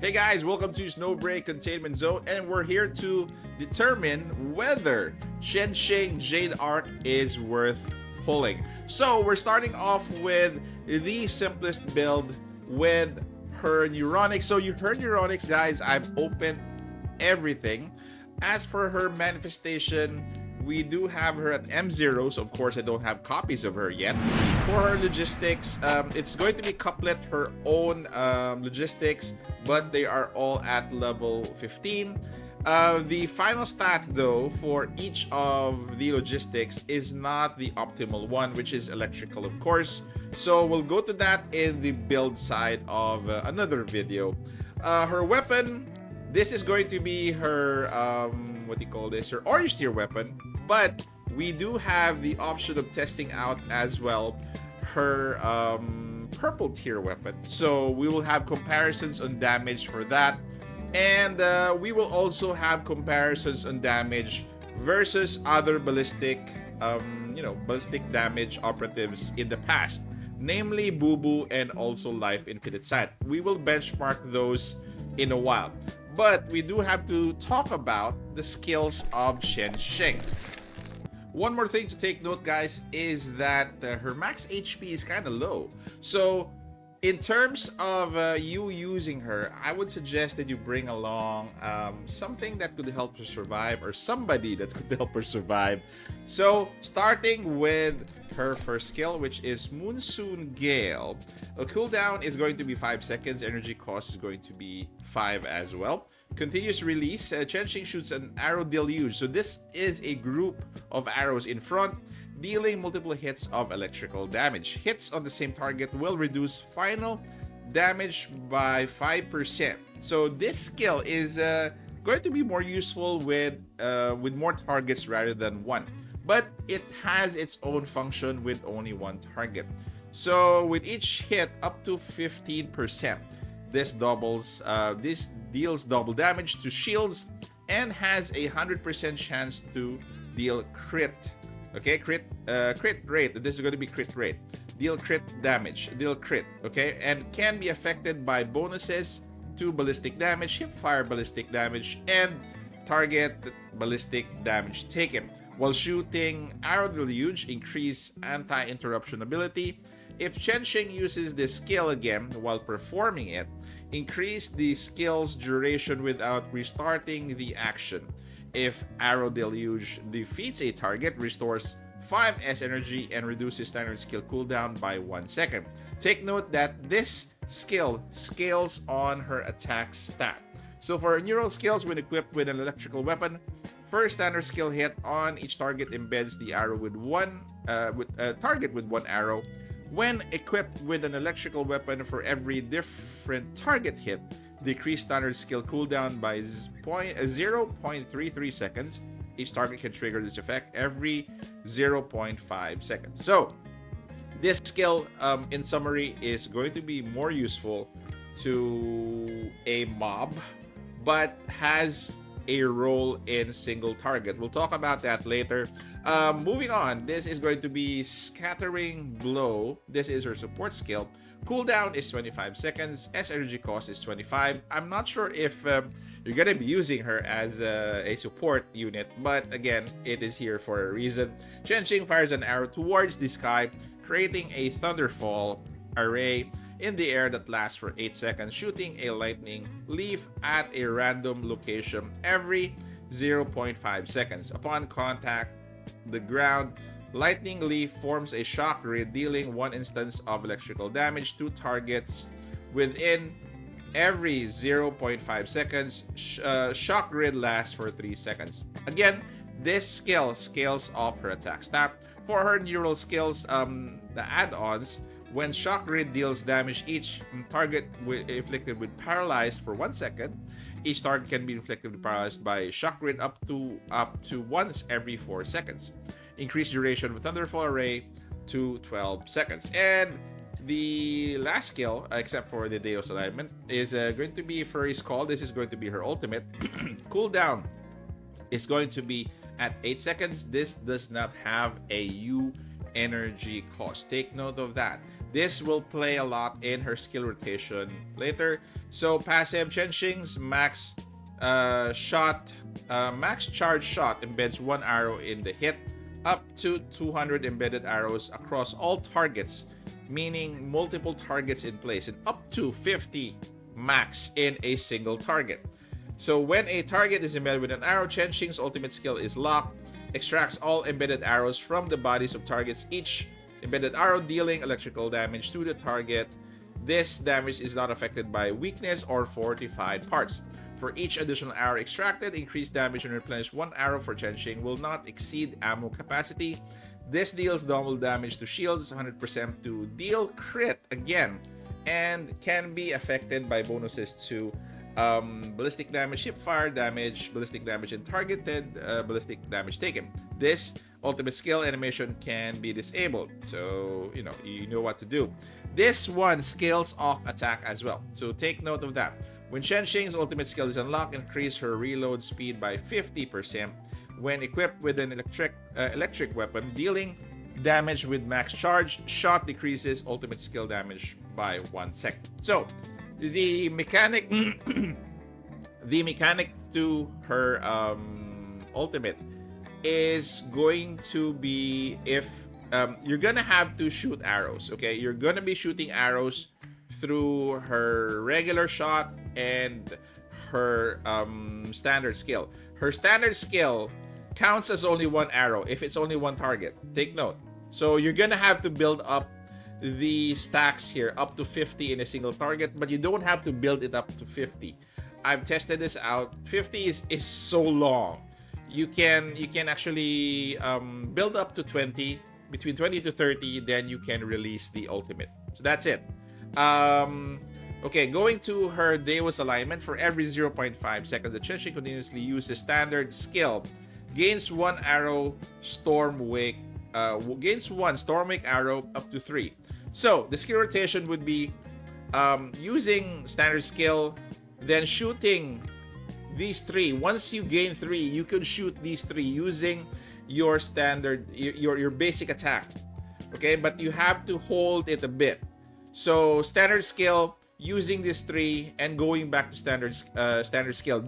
Hey guys, welcome to Snowbreak Containment Zone, and we're here to determine whether Chenxing Jade arc is worth pulling. So we're starting off with the simplest build with her Neuronics. So her Neuronics, guys, I've opened everything. As for her manifestation, we do have her at M0, so of course I don't have copies of her yet. For her logistics, it's going to be couplet her own logistics, but they are all at level 15. The final stat though for each of the logistics is not the optimal one, which is electrical, of course. So we'll go to that in the build side of another video. Her weapon, this is going to be her what do you call this? Her orange tier weapon, but we do have the option of testing out as well her purple tier weapon. So we will have comparisons on damage for that, and we will also have comparisons on damage versus other ballistic ballistic damage operatives in the past, namely Bubu and also Lyfe Infinite Sight. We will benchmark those in a while, but we do have to talk about the skills of Chenxing. One more thing to take note, guys, is that her max HP is kind of low. So in terms of you using her, I would suggest that you bring along something that could help her survive, or somebody that could help her survive. So starting with her first skill, which is Monsoon Gale. A cooldown is going to be 5 seconds. Energy cost is going to be 5 as well. Continuous release. Chenxing shoots an arrow deluge. So this is a group of arrows in front, dealing multiple hits of electrical damage. Hits on the same target will reduce final damage by 5%. So this skill is going to be more useful with more targets rather than one. But it has its own function with only one target. So with each hit up to 15%, this deals double damage to shields and has a 100% chance to deal crit. Okay, crit rate. This is going to be crit rate. Deal crit damage. Deal crit. Okay, and can be affected by bonuses to ballistic damage, hipfire ballistic damage, and target ballistic damage taken. While shooting arrow deluge, increase anti-interruption ability. If Chenxing uses this skill again while performing it, increase the skill's duration without restarting the action. If arrow deluge defeats a target, restores 5s energy and reduces standard skill cooldown by 1 second. Take note that this skill scales on her attack stat. So for neural skills, when equipped with an electrical weapon, first standard skill hit on each target embeds the arrow with target with one arrow. When equipped with an electrical weapon, for every different target hit, decrease standard skill cooldown by 0.33 seconds. Each target can trigger this effect every 0.5 seconds. So this skill, in summary, is going to be more useful to a mob, but has a role in single target. We'll talk about that later. Moving on, this is going to be Scattering Blow. This is her support skill. Cooldown is 25 seconds. S energy cost is 25. I'm not sure if you're gonna be using her as a support unit, but again, it is here for a reason. Chenxing fires an arrow towards the sky, creating a thunderfall array in the air that lasts for 8 seconds, shooting a lightning leaf at a random location every 0.5 seconds. Upon contact the ground, lightning leaf forms a shock grid, dealing 1 instance of electrical damage to targets within every 0.5 seconds. Shock grid lasts for 3 seconds. Again, this skill scales off her attack stat. For her neural skills, the add-ons, when shock grid deals damage, each target inflicted with paralyzed for 1 second. Each target can be inflicted with paralyzed by shock grid up to once every 4 seconds. Increased duration with Thunderfall Array to 12 seconds. And the last skill, except for the Deus alignment, is going to be Furry's Call. This is going to be her ultimate. Cooldown is going to be at 8 seconds. This does not have a U energy cost. Take note of that. This will play a lot in her skill rotation later. So passive Chenxing's max max charge shot embeds 1 arrow in the hit, up to 200 embedded arrows across all targets, meaning multiple targets in place, and up to 50 max in a single target. So when a target is embedded with an arrow, Chenxing's ultimate skill is locked, extracts all embedded arrows from the bodies of targets, each embedded arrow dealing electrical damage to the target. This damage is not affected by weakness or fortified parts. For each additional arrow extracted, increased damage and replenish 1 arrow for Chenxing will not exceed ammo capacity. This deals double damage to shields, 100% to deal crit again, and can be affected by bonuses to ballistic damage, hip fire damage, ballistic damage and targeted, ballistic damage taken. This ultimate skill animation can be disabled, so you know what to do. This one scales off attack as well, so take note of that. When Chenxing's ultimate skill is unlocked, increase her reload speed by 50% when equipped with an electric weapon, dealing damage with max charge. Shot decreases ultimate skill damage by 1 second. So the mechanic to her ultimate is going to be, if you're gonna have to shoot arrows, okay? You're gonna be shooting arrows through her regular shot and her standard skill. Her standard skill counts as only 1 arrow if it's only 1 target. Take note. So you're gonna have to build up the stacks here up to 50 in a single target, but you don't have to build it up to 50. I've tested this out. 50 is so long. You can actually build up to 20, between 20 to 30, then you can release the ultimate. So that's it. Okay, going to her Deus alignment. For every 0.5 seconds, the Chenxing continuously uses standard skill, gains 1 arrow Stormwake, gains 1 Stormwake arrow up to 3. So the skill rotation would be using standard skill, then shooting these 3. Once you gain 3, you could shoot these 3 using your standard, your basic attack. Okay, but you have to hold it a bit. So standard skill, using these 3 and going back to standard skill.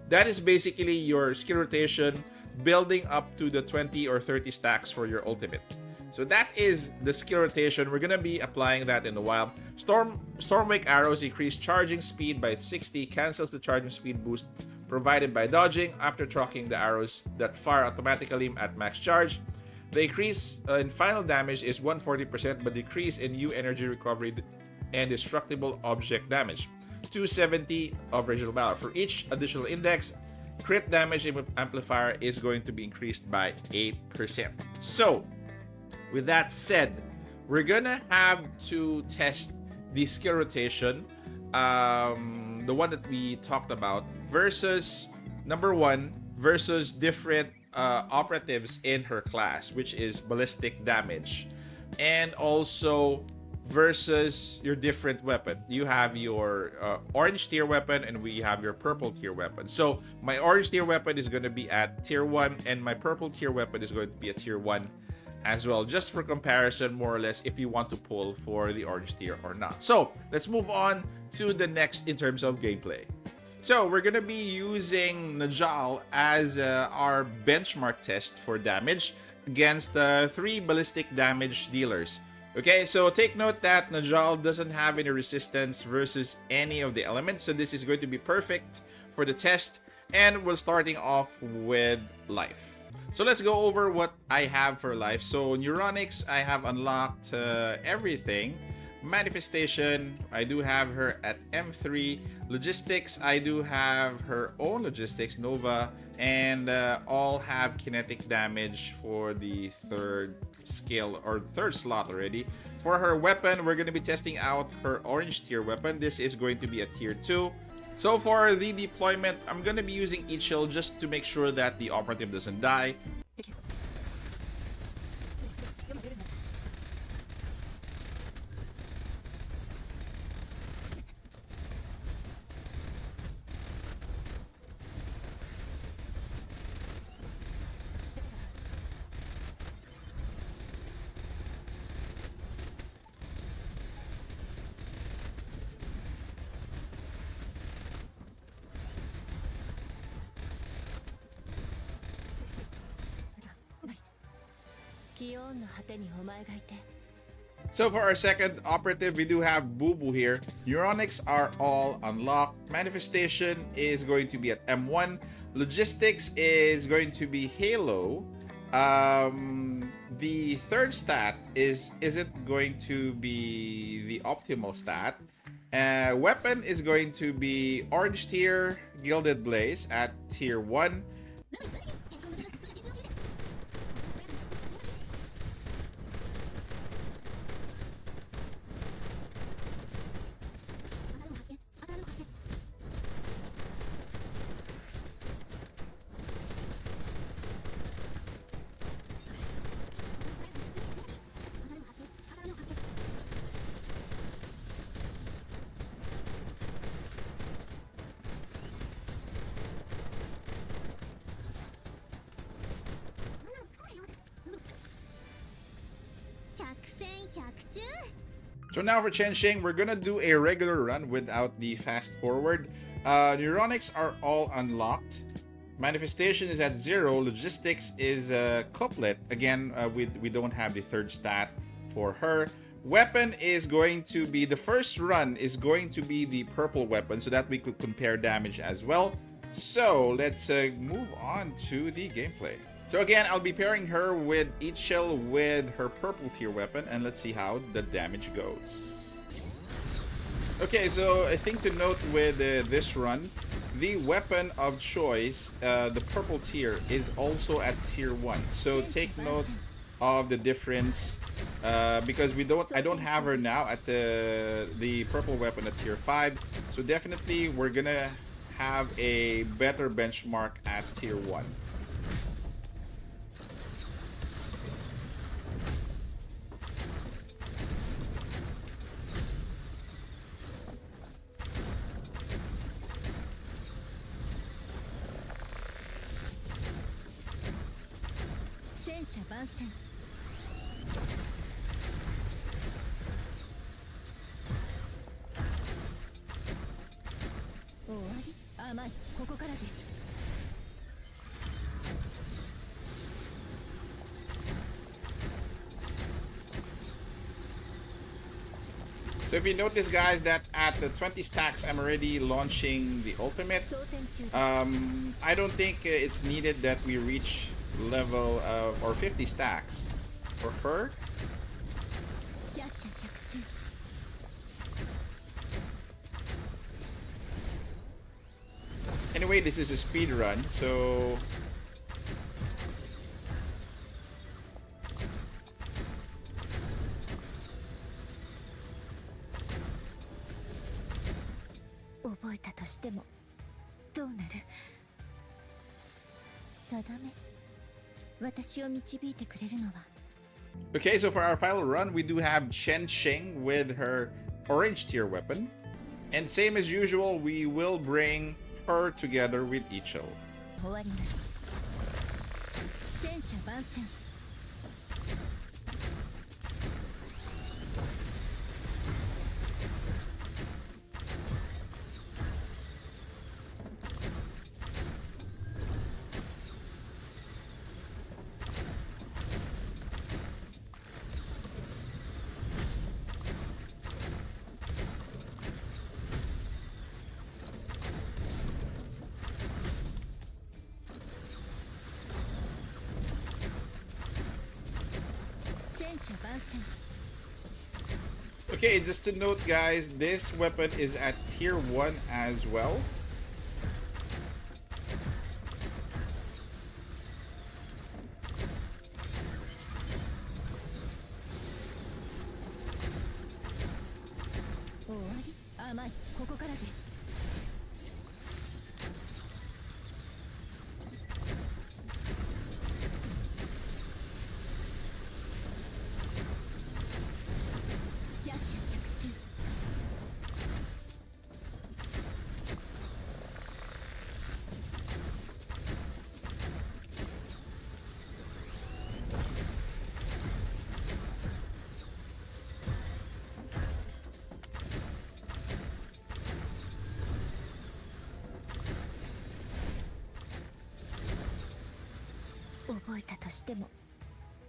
That is basically your skill rotation, building up to the 20 or 30 stacks for your ultimate. So that is the skill rotation. We're gonna be applying that in a while. Stormwake arrows increase charging speed by 60, cancels the charging speed boost provided by dodging after tracking the arrows that fire automatically at max charge. The increase in final damage is 140%, but decrease in U energy recovery and destructible object damage, 270 of original value. For each additional index, crit damage amplifier is going to be increased by 8%. So with that said, we're gonna have to test the skill rotation, the one that we talked about, versus number 1 versus different operatives in her class, which is ballistic damage, and also versus your different weapon. You have your orange tier weapon and we have your purple tier weapon. So my orange tier weapon is going to be at tier 1 and my purple tier weapon is going to be at tier 1 as well, just for comparison, more or less, if you want to pull for the orange tier or not. So let's move on to the next in terms of gameplay. So we're gonna be using Najal as our benchmark test for damage against 3 ballistic damage dealers. Okay, so take note that Najal doesn't have any resistance versus any of the elements, so this is going to be perfect for the test. And we're starting off with Lyfe. So let's go over what I have for Lyfe. So Neuronics, I have unlocked everything. Manifestation, I do have her at M3. Logistics, I do have her own logistics, Nova, and all have kinetic damage for the 3rd skill or 3rd slot already. For her weapon, we're going to be testing out her orange tier weapon. This is going to be a tier 2. So for the deployment, I'm going to be using each shield just to make sure that the operative doesn't die. So for our second operative, we do have Bubu here. Neuronics are all unlocked. Manifestation is going to be at M1. Logistics is going to be Halo. The third stat isn't going to be the optimal stat. Weapon is going to be Orange Tier, Gilded Blaze at Tier 1. So now for Chenxing, we're gonna do a regular run without the fast forward. Neuronics are all unlocked. Manifestation is at 0. Logistics is a couplet. Again, we don't have the third stat for her. Weapon is going to be, the first run is going to be the purple weapon so that we could compare damage as well. So let's move on to the gameplay. So again, I'll be pairing her with Ichil with her purple tier weapon, and let's see how the damage goes. Okay, so I think to note with this run, the weapon of choice, the purple tier, is also at tier 1. So take note of the difference because I don't have her now at the purple weapon at tier 5. So definitely we're gonna have a better benchmark at tier 1. So if you notice, guys, that at the 20 stacks I'm already launching the ultimate. I don't think it's needed that we reach level or 50 stacks for her. Anyway, this is a speed run, so okay, so for our final run, we do have Chenxing with her orange tier weapon. And same as usual, we will bring her together with Ichil. Okay, just to note, guys, this weapon is at tier 1 as well.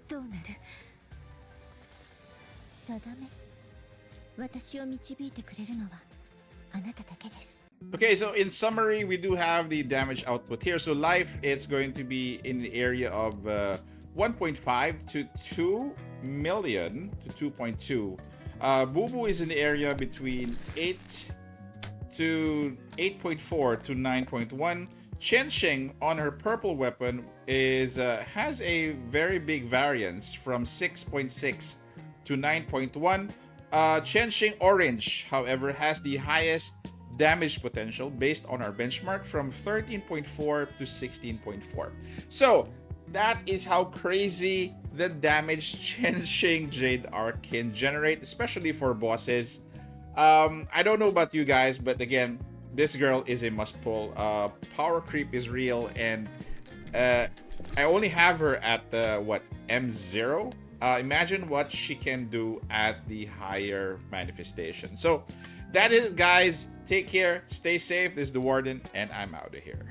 どうなる定め私を導いてくれるのはあなただけです Okay, so in summary, we do have the damage output here. So Lyfe, it's going to be in the area of 1.5 to 2 million to 2.2. Bubu is in the area between 8 to 8.4 to 9.1. Chenxing on her purple weapon is has a very big variance from 6.6 to 9.1. Chenxing orange, however, has the highest damage potential based on our benchmark from 13.4 to 16.4. So that is how crazy the damage Chenxing Jade arc can generate, especially for bosses. I don't know about you guys, but again, this girl is a must pull. Power creep is real, and I only have her at the M0. Imagine what she can do at the higher manifestation. So that is it, guys. Take care, stay safe. This is the Warden, and I'm out of here.